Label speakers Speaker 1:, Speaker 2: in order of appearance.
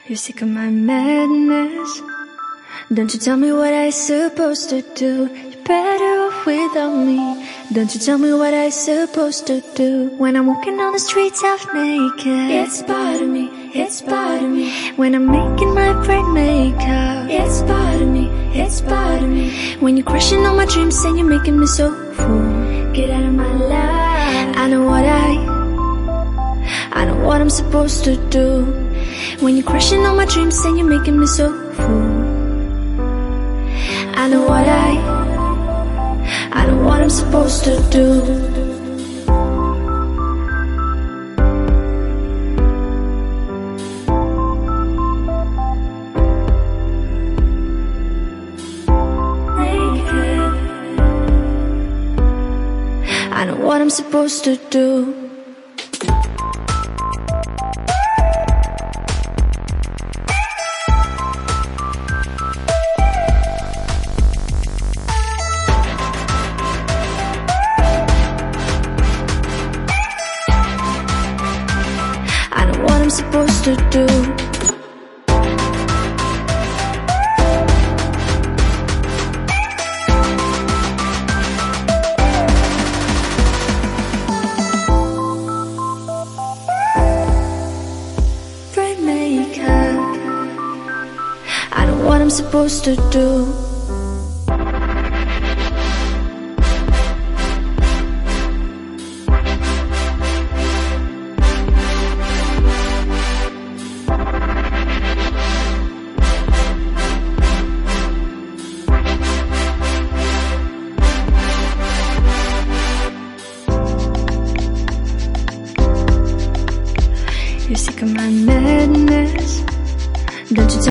Speaker 1: You're sick of my madness. Don't you tell me what I supposed to do. You're better off without me. Don't you tell me what I supposed to do. When I'm walking on the streets half naked, it's part of me, it's part of me. When I'm making my brain makeup, it's part of me, it's part of me. When you're crushing on my dreams and you're making me so full, get out of my life. I know what I'm supposed to do. When you're crushing on my dreams and you're making me so full, I know what I'm supposed to do. I know what I'm supposed to do. I know what I'm supposed to do. Brain makeup. I know what I'm supposed to do. You're sick of my madness. Don't you